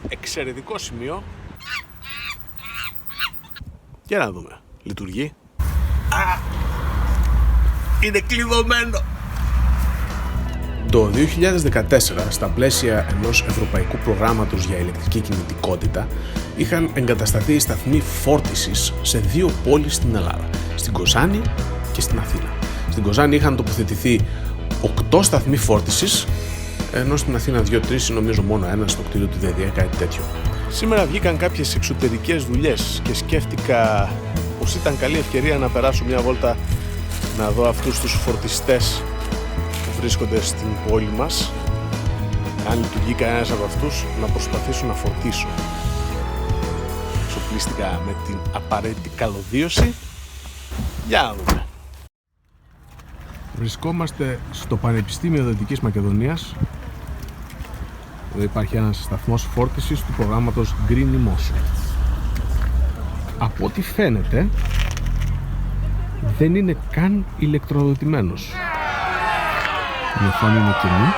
Εξαιρετικό σημείο. Για να δούμε. Λειτουργεί. Είναι κλειδωμένο. Το 2014, στα πλαίσια ενός ευρωπαϊκού προγράμματος για ηλεκτρική κινητικότητα, είχαν εγκατασταθεί οι σταθμοί φόρτισης σε 2 πόλεις στην Ελλάδα, στην Κοζάνη και στην Αθήνα. Στην Κοζάνη είχαν τοποθετηθεί 8 σταθμοί φόρτισης, ενώ στην Αθήνα 2-3, νομίζω μόνο ένα στο κτίριο του ΔΔΕ, κάτι τέτοιο. Σήμερα βγήκαν κάποιες εξωτερικές δουλειές και σκέφτηκα πως ήταν καλή ευκαιρία να περάσω μια βόλτα να δω αυτούς τους φορτιστές που βρίσκονται στην πόλη μας. Αν λειτουργεί κανένας από αυτούς, να προσπαθήσω να φορτίσω. Εξοπλίστηκα με την απαραίτητη καλωδίωση. Για να δούμε. Βρισκόμαστε στο Πανεπιστήμιο Δυτικής Μακεδονίας. Εδώ υπάρχει ένας σταθμός φόρτισης του προγράμματος Green Emotion. Από ό,τι φαίνεται δεν είναι καν ηλεκτροδοτημένος. Η οθόνη είναι κενή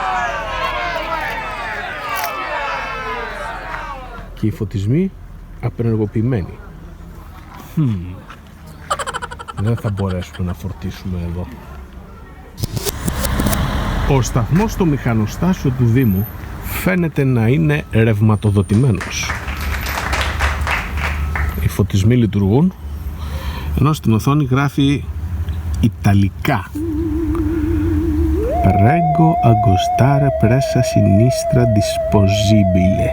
και οι φωτισμοί απενεργοποιημένοι. Δεν θα μπορέσουμε να φορτίσουμε εδώ. Ο σταθμός στο μηχανοστάσιο του Δήμου φαίνεται να είναι ρευματοδοτημένος. Οι φωτισμοί λειτουργούν, ενώ στην οθόνη γράφει Ιταλικά Prego agostare pressa sinistra disposibile.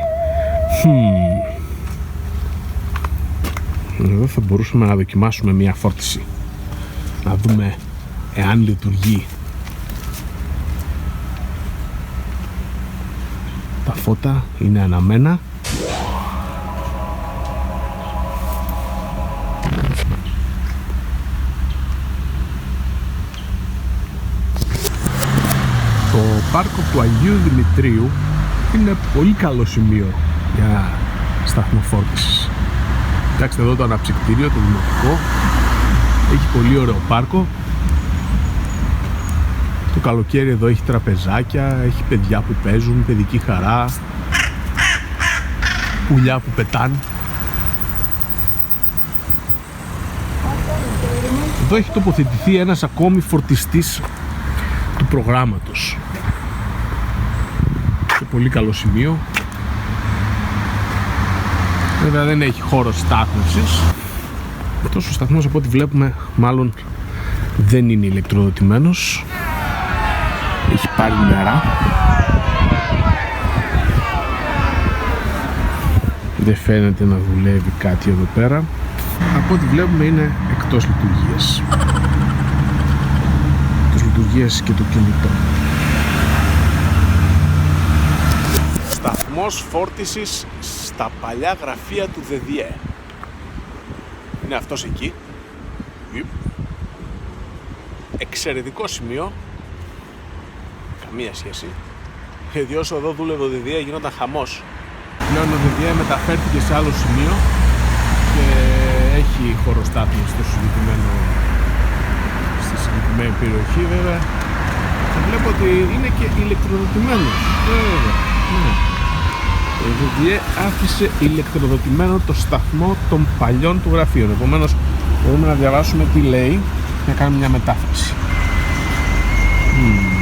Εδώ θα μπορούσαμε να δοκιμάσουμε μια φόρτιση, να δούμε εάν λειτουργεί. Τα φώτα είναι αναμένα. Το πάρκο του Αγίου Δημητρίου είναι πολύ καλό σημείο για σταθμό φόρτισης. Κοιτάξτε εδώ το αναψυκτήριο, το δημοτικό. Έχει πολύ ωραίο πάρκο. Το καλοκαίρι εδώ έχει τραπεζάκια, έχει παιδιά που παίζουν, παιδική χαρά, πουλιά που πετάνε. Εδώ έχει τοποθετηθεί ένας ακόμη φορτιστής του προγράμματος. Σε πολύ καλό σημείο. Βέβαια δεν έχει χώρο στάθμευσης. Αυτός ο σταθμός, από ό,τι βλέπουμε, μάλλον δεν είναι ηλεκτροδοτημένος. Έχει πάρει νερά. Δεν φαίνεται να δουλεύει κάτι εδώ πέρα. Από ό,τι βλέπουμε είναι εκτός λειτουργίας. Εκτός λειτουργίας και το κινητό. Σταθμός φόρτισης στα παλιά γραφεία του ΔΔΕ. Είναι αυτός εκεί. Εξαιρετικό σημείο. Καμία σχέση. Γιατί όσο εδώ δούλευε ο ΔΔΕ γινόταν χαμός. Πλέον ο ΔΔΕ μεταφέρθηκε σε άλλο σημείο και έχει χωροστάθμιση στη συγκεκριμένη περιοχή. Βέβαια θα βλέπω ότι είναι και ηλεκτροδοτημένος. Ναι. Ο ΔΔΕ άφησε ηλεκτροδοτημένο το σταθμό των παλιών του γραφείων. Επομένως μπορούμε να διαβάσουμε τι λέει και να κάνουμε μια μετάφραση.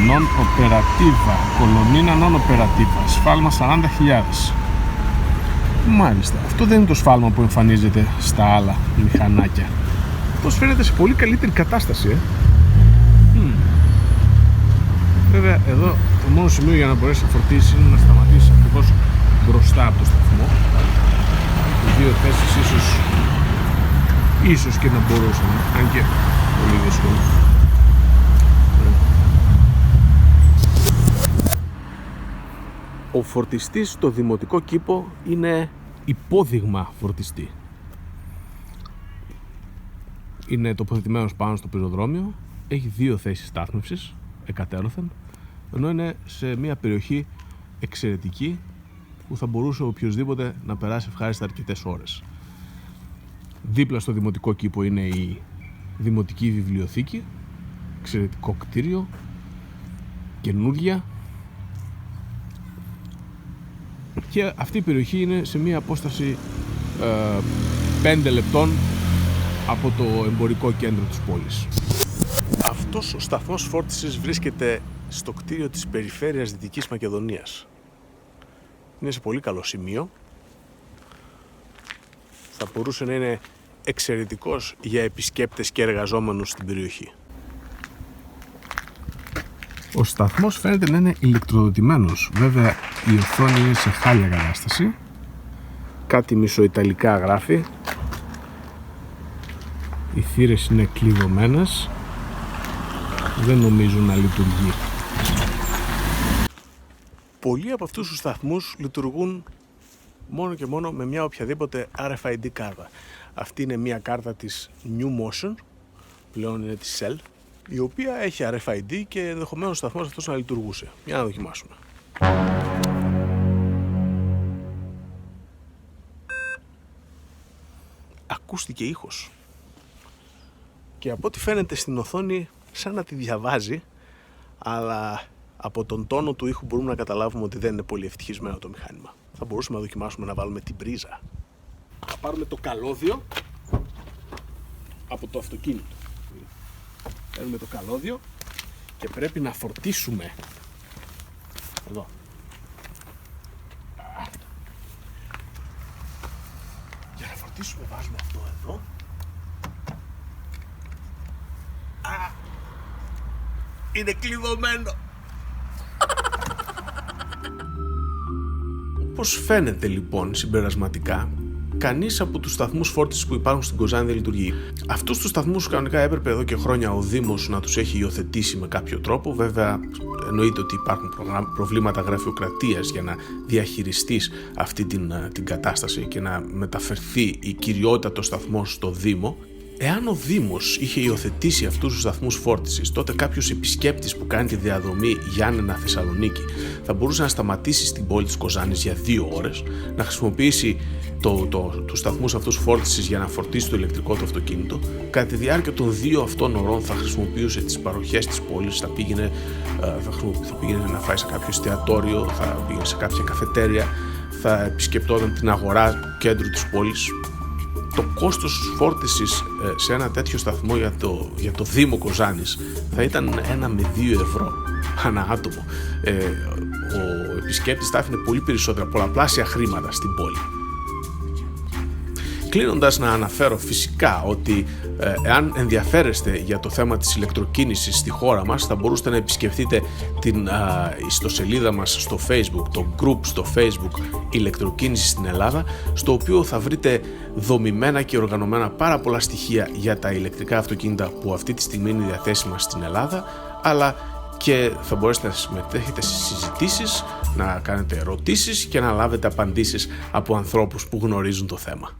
Non operativa, κολονίνα non operativa, σφάλμα 40.000. Μάλιστα, αυτό δεν είναι το σφάλμα που εμφανίζεται στα άλλα μηχανάκια. Αυτός φαίνεται σε πολύ καλύτερη κατάσταση. Βέβαια εδώ το μόνο σημείο για να μπορέσει να φορτίσει είναι να σταματήσει ακριβώς μπροστά από το σταθμό. Οι δύο θέσεις ίσως και να μπορούσαν, αν και πολύ δύσκολο. Ο φορτιστής στο δημοτικό κήπο είναι υπόδειγμα φορτιστή. Είναι τοποθετημένος πάνω στο πεζοδρόμιο, έχει 2 θέσεις στάθμευσης εκατέρωθεν, ενώ είναι σε μια περιοχή εξαιρετική που θα μπορούσε οποιοσδήποτε να περάσει ευχάριστα αρκετές ώρες. Δίπλα στο δημοτικό κήπο είναι η δημοτική βιβλιοθήκη, εξαιρετικό κτίριο, καινούρια, και αυτή η περιοχή είναι σε μία απόσταση 5 λεπτών από το εμπορικό κέντρο της πόλης. Αυτός ο σταθμός φόρτισης βρίσκεται στο κτίριο της Περιφέρειας Δυτικής Μακεδονίας. Είναι σε πολύ καλό σημείο. Θα μπορούσε να είναι εξαιρετικός για επισκέπτες και εργαζόμενους στην περιοχή. Ο σταθμός φαίνεται να είναι ηλεκτροδοτημένος. Βέβαια η οθόνη είναι σε χάλια κατάσταση. Κάτι μισοϊταλικά γράφει. Οι θύρες είναι κλειδωμένες. Δεν νομίζω να λειτουργεί. Πολλοί από αυτούς τους σταθμούς λειτουργούν μόνο και μόνο με μια οποιαδήποτε RFID κάρτα. Αυτή είναι μια κάρτα της New Motion, πλέον είναι της Shell, η οποία έχει RFID και ενδεχομένως ο σταθμός αυτός να λειτουργούσε. Για να δοκιμάσουμε. Ακούστηκε ήχος. Και από ό,τι φαίνεται στην οθόνη σαν να τη διαβάζει, αλλά από τον τόνο του ήχου μπορούμε να καταλάβουμε ότι δεν είναι πολύ ευτυχισμένο το μηχάνημα. Θα μπορούσαμε να δοκιμάσουμε να βάλουμε την πρίζα. Θα πάρουμε το καλώδιο από το αυτοκίνητο. Παίρνουμε το καλώδιο και πρέπει να φορτίσουμε. Εδώ. Για να φορτίσουμε βάζουμε αυτό εδώ. Είναι κλειδωμένο. Όπως φαίνεται λοιπόν συμπερασματικά, κανείς από τους σταθμούς φόρτισης που υπάρχουν στην Κοζάνη δεν λειτουργεί. Αυτούς τους σταθμούς κανονικά έπρεπε εδώ και χρόνια ο Δήμος να τους έχει υιοθετήσει με κάποιο τρόπο. Βέβαια εννοείται ότι υπάρχουν προβλήματα γραφειοκρατίας για να διαχειριστείς αυτή την κατάσταση και να μεταφερθεί η κυριότητα των σταθμών στο Δήμο. Εάν ο Δήμος είχε υιοθετήσει αυτούς τους σταθμούς φόρτισης, τότε κάποιος επισκέπτης που κάνει τη διαδρομή Γιάννενα-Θεσσαλονίκη θα μπορούσε να σταματήσει στην πόλη της Κοζάνης για 2 ώρες, να χρησιμοποιήσει τους σταθμούς αυτούς φόρτισης για να φορτίσει το ηλεκτρικό του αυτοκίνητο. Κατά τη διάρκεια των 2 αυτών ωρών θα χρησιμοποιούσε τις παροχές της πόλης, θα πήγαινε να φάει σε κάποιο εστιατόριο, θα πήγαινε σε κάποια καφετέρια, θα επισκεπτόταν την αγορά του κέντρου της πόλης. Το κόστος φόρτισης σε ένα τέτοιο σταθμό για το Δήμο Κοζάνης θα ήταν 1 με 2 ευρώ ανά άτομο. Ο επισκέπτης θα άφηνε πολύ περισσότερα, πολλαπλάσια χρήματα στην πόλη. Κλείνοντας, να αναφέρω φυσικά ότι εάν ενδιαφέρεστε για το θέμα της ηλεκτροκίνησης στη χώρα μας, θα μπορούσατε να επισκεφτείτε την ιστοσελίδα μας στο Facebook, το group στο Facebook ηλεκτροκίνηση στην Ελλάδα, στο οποίο θα βρείτε δομημένα και οργανωμένα πάρα πολλά στοιχεία για τα ηλεκτρικά αυτοκίνητα που αυτή τη στιγμή είναι διαθέσιμα στην Ελλάδα, αλλά και θα μπορέσετε να συμμετέχετε σε συζητήσεις, να κάνετε ερωτήσεις και να λάβετε απαντήσεις από ανθρώπους που γνωρίζουν το θέμα.